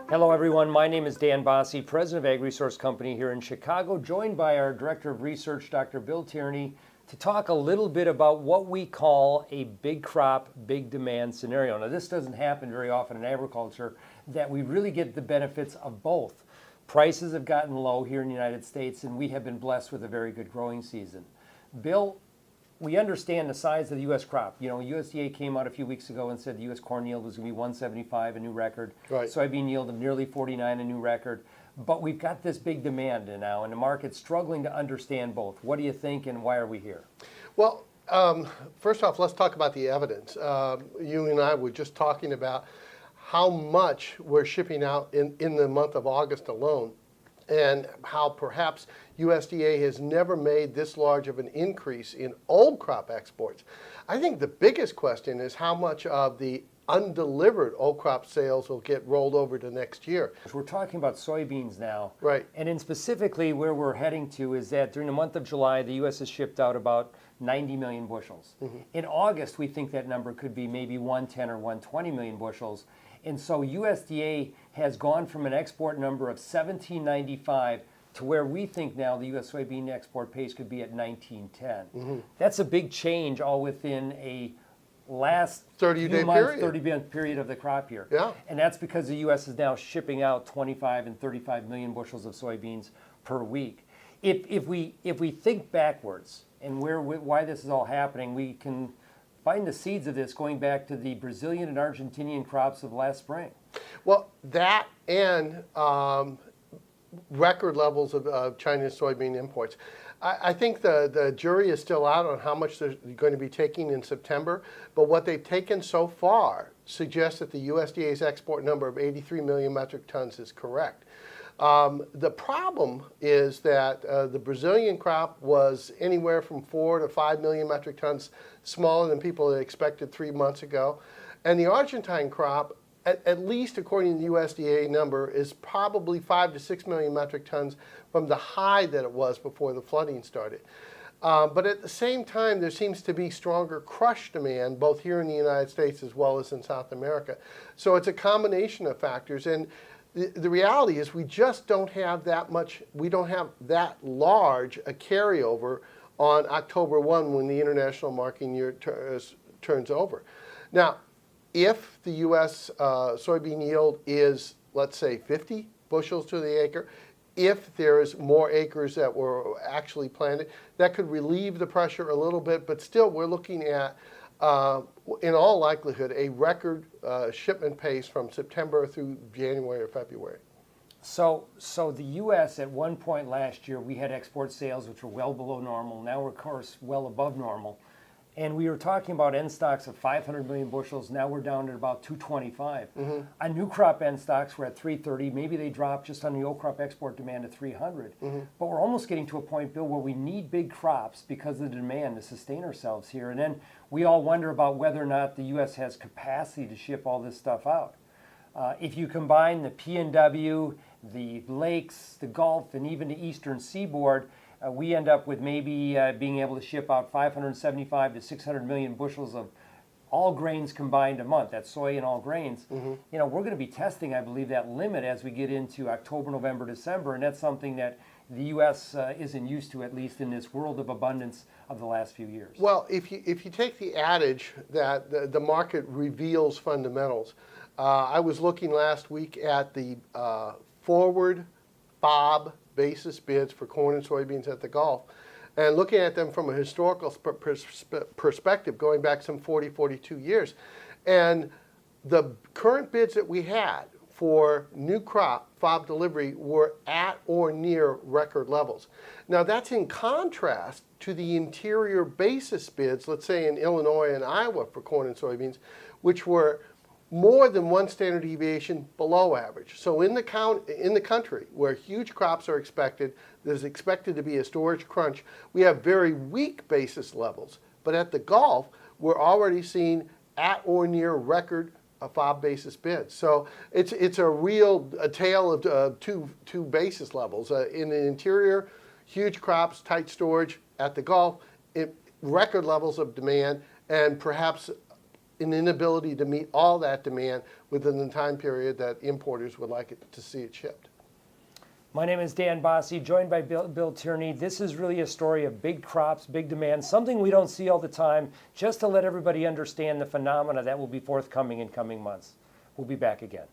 Hello everyone, my name is Dan Basse, President of AgResource Company here in Chicago, joined by our Director of Research, Dr. Bill Tierney, to talk a little bit about what we call a big crop, big demand scenario. Now this doesn't happen very often in agriculture, that we really get the benefits of both. Prices have gotten low here in the United States and we have been blessed with a very good growing season. Bill, we understand the size of the U.S. crop. You know, USDA came out a few weeks ago and said the U.S. corn yield was going to be 175, a new record. Right. Soybean yield of nearly 49, a new record. But we've got this big demand now, and the market's struggling to understand both. What do you think, and why are we here? Well, first off, let's talk about the evidence. You and I were just talking about how much we're shipping out in the month of August alone, and how perhaps USDA has never made this large of an increase in old crop exports. I think the biggest question is how much of the undelivered old crop sales will get rolled over to next year. We're talking about soybeans now. Right. And then specifically where we're heading to is that during the month of July, the U.S. has shipped out about 90 million bushels. Mm-hmm. In August, we think that number could be maybe 110 or 120 million bushels. And so USDA has gone from an export number of 1795 to where we think now the U.S. soybean export pace could be at 1910. Mm-hmm. That's a big change all within a last 30-month period of the crop year. Yeah. And that's because the U.S. is now shipping out 25 and 35 million bushels of soybeans per week. If we think backwards and why this is all happening, we can find the seeds of this going back to the Brazilian and Argentinian crops of last spring. Well, that and record levels of Chinese soybean imports. I think the jury is still out on how much they're going to be taking in September, but what they've taken so far suggests that the USDA's export number of 83 million metric tons is correct. The problem is that the Brazilian crop was anywhere from 4 to 5 million metric tons smaller than people had expected 3 months ago. And the Argentine crop, at least according to the USDA number, is probably 5 to 6 million metric tons from the high that it was before the flooding started. But at the same time, there seems to be stronger crush demand, both here in the United States as well as in South America. So it's a combination of factors. And the reality is we just don't have that much, we don't have that large a carryover on October 1 when the international marketing year turns over. Now, if the U.S. Soybean yield is, let's say, 50 bushels to the acre, if there is more acres that were actually planted, that could relieve the pressure a little bit, but still we're looking at, in all likelihood, a record shipment pace from September through January or February. So the U.S. at one point last year, we had export sales which were well below normal. Now we're, of course, well above normal. And we were talking about end stocks of 500 million bushels. Now we're down to about 225. Mm-hmm. On new crop end stocks, we're at 330. Maybe they drop just on the old crop export demand to 300. Mm-hmm. But we're almost getting to a point, Bill, where we need big crops because of the demand to sustain ourselves here. And then we all wonder about whether or not the U.S. has capacity to ship all this stuff out. If you combine the PNW, the lakes, the Gulf, and even the eastern seaboard, we end up with maybe being able to ship out 575 to 600 million bushels of all grains combined a month. That's soy and all grains. Mm-hmm. You know, we're going to be testing, I believe, that limit as we get into October, November, December, and that's something that the U.S. Isn't used to, at least in this world of abundance of the last few years. Well, if you take the adage that the market reveals fundamentals, I was looking last week at the forward FOB basis bids for corn and soybeans at the Gulf, and looking at them from a historical perspective going back some 42 years. And the current bids that we had for new crop FOB delivery were at or near record levels. Now that's in contrast to the interior basis bids, let's say in Illinois and Iowa for corn and soybeans, which were more than one standard deviation below average. So in the country where huge crops are expected, there's expected to be a storage crunch, we have very weak basis levels. But at the Gulf, we're already seeing at or near record FOB basis bids. So it's a tale of two basis levels. In the interior, huge crops, tight storage. At the Gulf, record levels of demand, and perhaps an inability to meet all that demand within the time period that importers would like it to see it shipped. My name is Dan Basse, joined by Bill Tierney. This is really a story of big crops, big demand, something we don't see all the time, just to let everybody understand the phenomena that will be forthcoming in coming months. We'll be back again.